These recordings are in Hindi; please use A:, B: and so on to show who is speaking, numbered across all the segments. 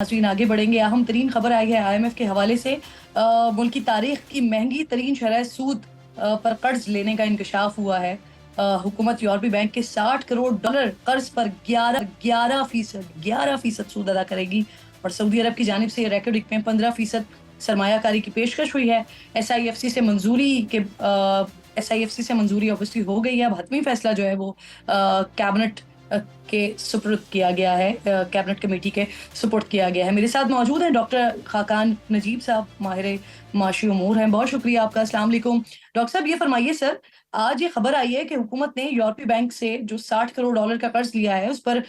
A: नाज़रीन आगे बढ़ेंगे। अहम तरीन खबर आई है IMF के हवाले से। मुल्क की तारीख की महंगी तरीन शरह सूद पर कर्ज लेने का इंकशाफ हुआ है। हुकूमत यूरोपीय बैंक के 60 करोड़ डॉलर कर्ज पर 11% सूद अदा करेगी और सऊदी अरब की जानिब से रेकॉर्ड में 15% सरमायाकारी की पेशकश हुई है। SIFC से मंजूरी ऑब्वियसली हो गई है। अब हतमी फैसला जो है वो कैबिनेट के सुपुर्द किया गया है, कैबिनेट कमेटी के सुपुर्द किया गया है। मेरे साथ मौजूद हैं डॉक्टर खाकान नजीब साहब, माहिर माशी उमूर हैं। बहुत शुक्रिया आपका। अस्सलाम वालेकुम डॉक्टर साहब। ये फरमाइए सर, आज ये खबर आई है कि हुकूमत ने यूरोपीय बैंक से जो 60 करोड़ डॉलर का कर्ज लिया है उस पर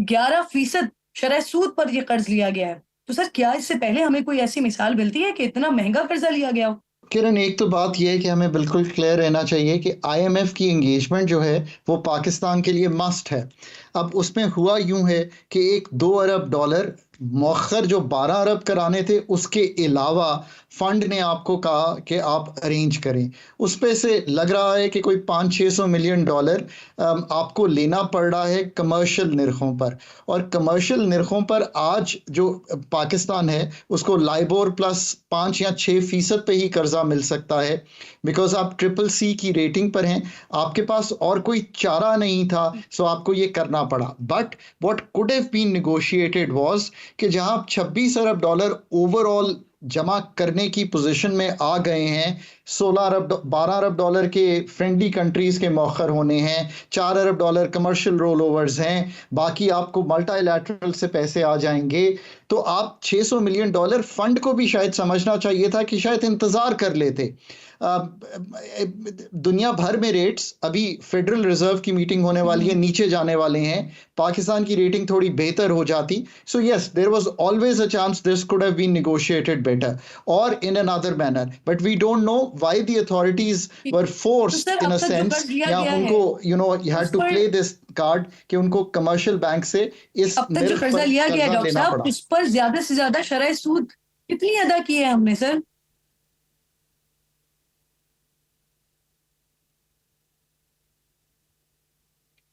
A: 11% शरह सूद पर यह कर्ज लिया गया है। तो सर, क्या इससे पहले हमें कोई ऐसी मिसाल मिलती है कि इतना महंगा कर्जा लिया गया हो?
B: किरण, एक तो बात यह है कि हमें बिल्कुल क्लियर रहना चाहिए कि IMF की एंगेजमेंट जो है वो पाकिस्तान के लिए मस्ट है। अब उसमें हुआ यूं है कि एक 2 अरब डॉलर मौखर जो 12 अरब कराने थे उसके अलावा फंड ने आपको कहा कि आप अरेंज करें। उस पे से लग रहा है कि कोई 500-600 मिलियन डॉलर आपको लेना पड़ रहा है कमर्शियल निरखों पर। और कमर्शियल निरखों पर आज जो पाकिस्तान है उसको लाइबोर प्लस 5 या 6% पे ही कर्जा मिल सकता है, बिकॉज आप CCC की रेटिंग पर हैं। आपके पास और कोई चारा नहीं था, सो आपको ये करना पड़ा। But what could have been negotiated was कि जहां आप 26 अरब डॉलर ओवरऑल जमा करने की पोजीशन में आ गए हैं, 12 अरब डॉलर के फ्रेंडली कंट्रीज के मौखर होने हैं, 4 अरब डॉलर कमर्शियल रोल ओवर्स हैं, बाकी आपको मल्टीलैटरल से पैसे आ जाएंगे, तो आप 600 मिलियन डॉलर फंड को भी शायद समझना चाहिए था कि शायद इंतजार कर लेते। दुनिया भर में रेट्स, अभी फेडरल रिजर्व की मीटिंग होने वाली है, नीचे जाने वाले हैं। पाकिस्तान की रेटिंग थोड़ी बेहतर हो जाती, so yes, there was always a chance this could have been negotiated better or in another manner, but we don't know why the authorities were
A: too
B: forced
A: sir,
B: इन
A: अब
B: अ
A: तक जो
B: सेंस,
A: कर्ज लिया
B: या
A: गया है
B: उनको यू हैड
A: उस
B: टू
A: पर,
B: प्ले दिस कार्ड कि उनको कमर्शियल बैंक से इस
A: अब तक जो
B: निर्ख
A: कर्जा
B: पर
A: लिया गया है
B: कर्जा
A: डॉक्टर
B: लेना
A: साहब,
B: पड़ा।
A: उस पर ज्यादा से ज्यादा शरह सूद कितनी अदा की है हमने सर?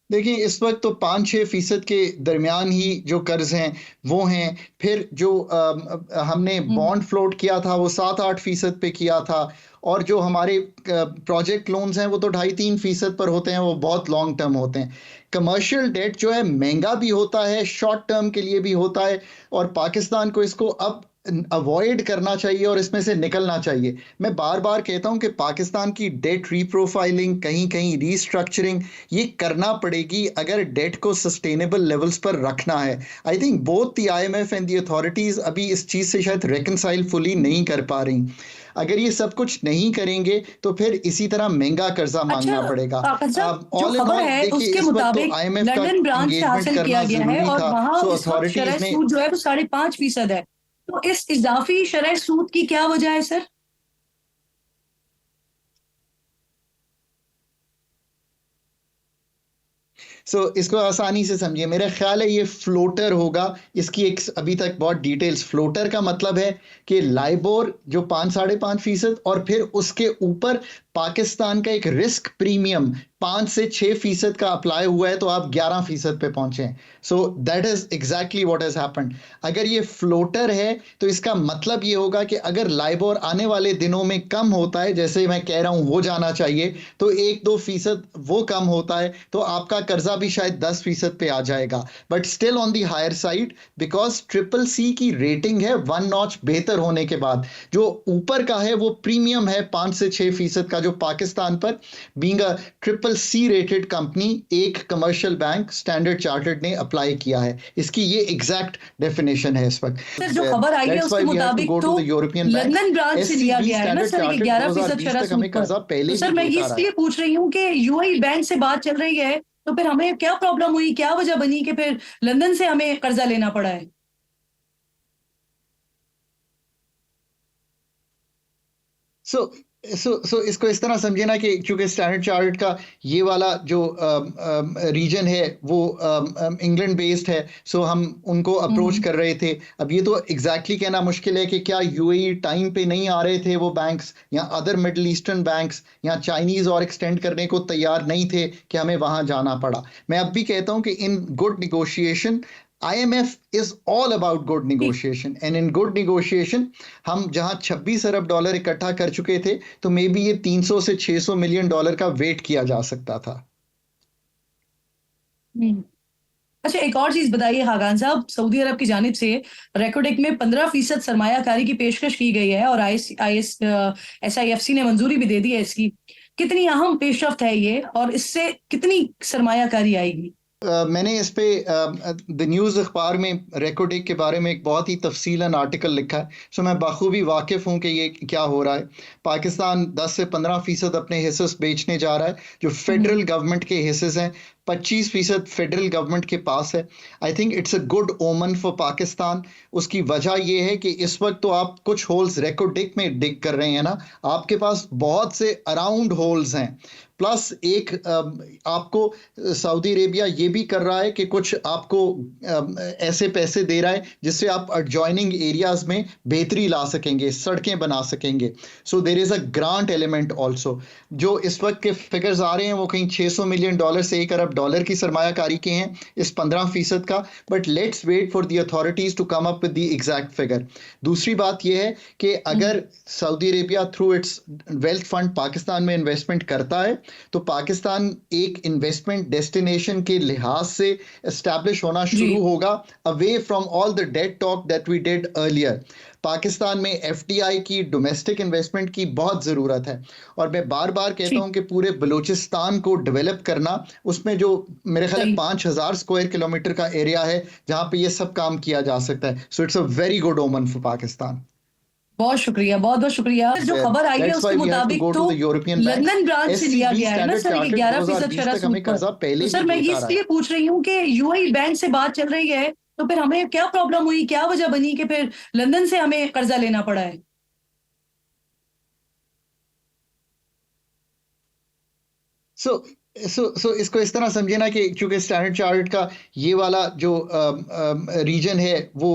B: देखिए, इस वक्त तो 5-6% के दरमियान ही जो कर्ज हैं वो हैं। फिर जो हमने बॉन्ड फ्लोट किया था वो 7-8% पे किया था। और जो हमारे प्रोजेक्ट लोन्स हैं वो तो 2.5-3% पर होते हैं, वो बहुत लॉन्ग टर्म होते हैं। कमर्शियल डेट जो है महंगा भी होता है, शॉर्ट टर्म के लिए भी होता है, और पाकिस्तान को इसको अब अवॉइड करना चाहिए और इसमें से निकलना चाहिए। मैं बार बार कहता हूं कि पाकिस्तान की डेट रीप्रोफाइलिंग, कहीं कहीं रीस्ट्रक्चरिंग ये करना पड़ेगी अगर डेट को सस्टेनेबल लेवल्स पर रखना है। I think both the IMF and the authorities अभी इस चीज़ से शायद रेकनसाइल फुली नहीं कर पा रही। अगर ये सब कुछ नहीं करेंगे तो फिर इसी तरह महंगा कर्जा
A: अच्छा
B: मांगना पड़ेगा।
A: काका साहब, जो
B: ऑल इन
A: खबर
B: ऑल
A: है
B: देखिए,
A: उसके
B: इस वक्त तो
A: मुताबिक
B: IMF का
A: लंदन ब्रांच से
B: एंगेजमेंट
A: हासिल किया
B: करना
A: गया है
B: जरूरी
A: और
B: था,
A: वहां
B: सो
A: इस वक्त शरह
B: अथॉरिटीज ने।
A: सूद जो है वो 5.5% है। तो इस इजाफी शरह सूद की क्या वजह है सर?
B: इसको आसानी से समझिए, मेरा ख्याल है ये फ्लोटर होगा। इसकी एक अभी तक बहुत डिटेल्स, फ्लोटर का मतलब है कि लाइबोर जो 5-5.5% और फिर उसके ऊपर पाकिस्तान का एक रिस्क प्रीमियम 5 से 6% का अप्लाई हुआ है, तो आप 11% पे पहुंचे हैं। So that is exactly what has happened. अगर ये फ्लोटर है तो इसका मतलब ये होगा कि अगर लाइबोर आने वाले दिनों में कम होता है, जैसे मैं कह रहा हूं हो जाना चाहिए, तो 1-2% वो कम होता है तो आपका कर्जा भी शायद 10% पे आ जाएगा, but still on the higher side, because CCC की रेटिंग है 1 नॉच बेहतर होने के बाद। जो ऊपर का है वो प्रीमियम है 5 से 6% का, जो पाकिस्तान पर being a CCC rated company एक कमर्शियल बैंक स्टैंडर्ड चार्टर्ड ने अप्लाई किया है। इसकी ये एग्जैक्ट डेफिनेशन है इस वक्त।
A: सर, जो खबर आई है
B: दैट्स
A: उसके
B: व्हाई वी हैव टू
A: मुताबिक
B: गो
A: तो
B: to the European banks.
A: London branch से लिया
B: SCB
A: गया है ना
B: स्टैंडर्ड
A: सर, ये
B: चार्टर्ड
A: 11%
B: 2020
A: शरह
B: तक
A: सूद
B: हमें
A: पर।
B: कर्जा
A: तो
B: पहले
A: सर,
B: ही
A: मैं ये
B: देता रहा है।
A: इसलिए पूछ रही हूँ कि UAE बैंक से बात चल रही है, तो फिर हमें क्या प्रॉब्लम हुई, क्या वजह बनी कि फिर लंदन से हमें कर्जा लेना पड़ा है?
B: सो सो इसको इस तरह समझे ना कि चूंकि स्टैंडर्ड चार्ट का ये वाला जो रीजन है वो इंग्लैंड बेस्ड है, सो हम उनको अप्रोच कर रहे थे। अब ये तो एग्जैक्टली कहना मुश्किल है कि क्या UAE टाइम पे नहीं आ रहे थे वो बैंक्स, या अदर मिडल ईस्टर्न बैंक्स या चाइनीज और एक्सटेंड करने को तैयार नहीं थे कि हमें वहां जाना पड़ा। मैं अब भी कहता हूं कि in good negotiation IMF is all about good negotiation and in good negotiation हम जहां 26 अरब डॉलर इकट्ठा कर चुके थे तो मे बी ये 300 से 600 मिलियन डॉलर का वेट किया जा सकता था।
A: हम्म। अच्छा, एक और चीज बताइए खाकान साहब, सऊदी अरब की जानिब से रेकोडेक में 15% सरमायाकारी की पेशकश की गई है और SIFC ने मंजूरी भी दे दी है इसकी। कितनी अहम पेशरफ्त है ये और इससे कितनी सरमायाकारी आएगी?
B: मैंने इस पे द न्यूज़ अखबार में रेकोडेक के बारे में एक बहुत ही तफसीलन आर्टिकल लिखा है। सो मैं बखूबी वाकिफ़ हूँ कि ये क्या हो रहा है। पाकिस्तान 10 से 15% अपने हिस्से बेचने जा रहा है, जो फेडरल गवर्नमेंट के हिस्से हैं 25% फेडरल गवर्नमेंट के पास है। I think it's a good ओमन फॉर पाकिस्तान। उसकी वजह ये है कि इस वक्त तो आप कुछ होल्स रेकोडेक में डिग कर रहे हैं ना, आपके पास बहुत से अराउंड होल्स हैं। प्लस एक आपको सऊदी अरेबिया ये भी कर रहा है कि कुछ आपको ऐसे पैसे दे रहा है जिससे आप एडजॉइनिंग एरियाज में बेहतरी ला सकेंगे, सड़कें बना सकेंगे। So there is a grant element also. जो इस वक्त के फिगर्स आ रहे हैं वो कहीं 600 मिलियन डॉलर से 1 अरब डॉलर की सरमायाकारी के हैं इस 15% का। But let's wait for the authorities to come up with the exact figure. दूसरी बात यह है कि अगर Saudi Arabia through its wealth fund Pakistan में इन्वेस्टमेंट करता है तो पाकिस्तान एक इन्वेस्टमेंट डेस्टिनेशन के लिहाज से एस्टैब्लिश होना शुरू होगा, away from all the debt talk that we did earlier. Pakistan में FDI की, डोमेस्टिक इन्वेस्टमेंट की बहुत ज़रूरत है और मैं बार बार कहता हूं कि पूरे बलूचिस्तान को डेवलप करना, उसमें जो मेरे ख्याल 5000 स्क्वायर किलोमीटर का एरिया है जहां पे ये सब काम किया जा सकता है। So it's a very good ओमन फॉर पाकिस्तान।
A: बहुत शुक्रिया, बहुत बहुत शुक्रिया। जो खबर आई है उसके मुताबिक तो लंदन ब्रांच से लिया गया है ना सर, 11% शरह सूद पर। तो सर मैं ये इसलिए पूछ रही हूँ कि UAE बैंक से बात चल रही है, तो फिर हमें क्या प्रॉब्लम हुई, क्या वजह बनी कि फिर लंदन से हमें कर्जा लेना पड़ा है?
B: सो इसको इस तरह समझे ना कि चूंकि स्टैंडर्ड चार्टर्ड का ये वाला जो रीजन है वो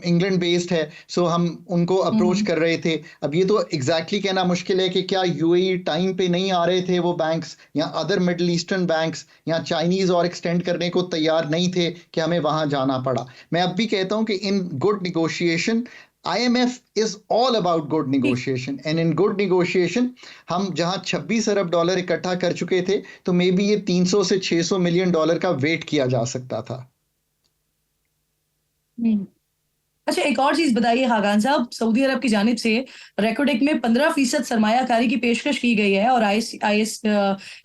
B: इंग्लैंड बेस्ड है, सो हम उनको अप्रोच कर रहे थे। अब ये तो एग्जैक्टली कहना मुश्किल है कि क्या UAE टाइम पे नहीं आ रहे थे वो बैंक्स, या अदर मिडल ईस्टर्न बैंक्स या चाइनीज और एक्सटेंड करने को तैयार नहीं थे कि हमें वहां जाना पड़ा। मैं अब भी कहता हूं कि in good negotiation IMF is all about good negotiation and in good negotiation हम जहां 26 अरब डॉलर इकट्ठा कर चुके थे तो मे बी ये 300 से 600 मिलियन डॉलर का वेट किया जा सकता था।
A: अच्छा, एक और चीज बताइए खाकान साहब, सऊदी अरब की जानिब से रेकोडेक में 15% सरमायाकारी की पेशकश की गई है और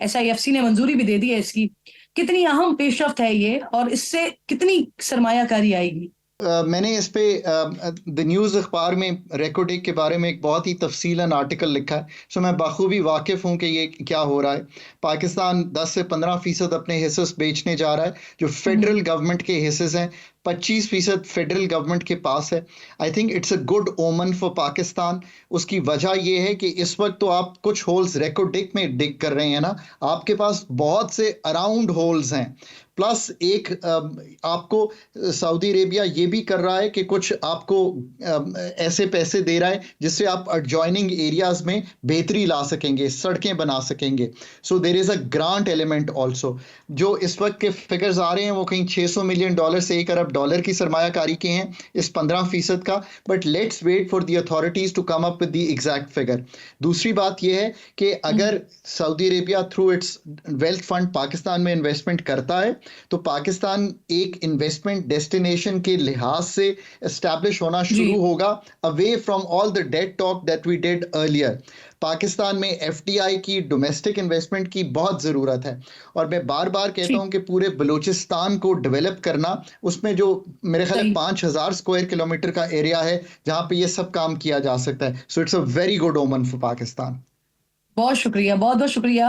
A: SIFC ने मंजूरी भी दे दी है इसकी। कितनी अहम पेशरफ्त है ये और इससे कितनी सरमायाकारी आएगी?
B: मैंने इस पे द न्यूज़ अखबार में रेकोडेक के बारे में एक बहुत ही तफसीलन आर्टिकल लिखा है। सो मैं बखूबी वाकिफ़ हूँ कि ये क्या हो रहा है। पाकिस्तान 10 से 15% अपने हिस्से बेचने जा रहा है, जो फेडरल गवर्नमेंट के हिस्से हैं 25% फेडरल गवर्नमेंट के पास है। I think it's a good ओमन फॉर पाकिस्तान। उसकी वजह ये है कि इस वक्त तो आप कुछ होल्स रेकोडेक में डिग कर रहे हैं ना, आपके पास बहुत से अराउंड होल्स हैं। प्लस एक आपको सऊदी अरेबिया ये भी कर रहा है कि कुछ आपको ऐसे पैसे दे रहा है जिससे आप एडजॉइनिंग एरियाज में बेहतरी ला सकेंगे, सड़कें बना सकेंगे। So there is a grant element also. जो इस वक्त के फिगर्स आ रहे हैं वो कहीं 600 मिलियन डॉलर से 1 अरब डॉलर की सरमायाकारी के हैं इस 15% का। But let's wait for the authorities to come up with the exact figure. दूसरी बात यह है कि अगर Saudi Arabia through its wealth fund Pakistan में इन्वेस्टमेंट करता है तो पाकिस्तान एक इन्वेस्टमेंट डेस्टिनेशन के लिहाज से एस्टैब्लिश होना शुरू होगा, away from all the debt talk that we did earlier. Pakistan में FDI की, डोमेस्टिक इन्वेस्टमेंट की बहुत ज़रूरत है और मैं बार बार कहता हूं कि पूरे बलूचिस्तान को डेवलप करना, उसमें जो मेरे ख्याल 5000 स्क्वायर किलोमीटर का एरिया है जहां पे ये सब काम किया जा सकता है। So it's a very good ओमन फॉर पाकिस्तान।
A: बहुत शुक्रिया, बहुत बहुत शुक्रिया।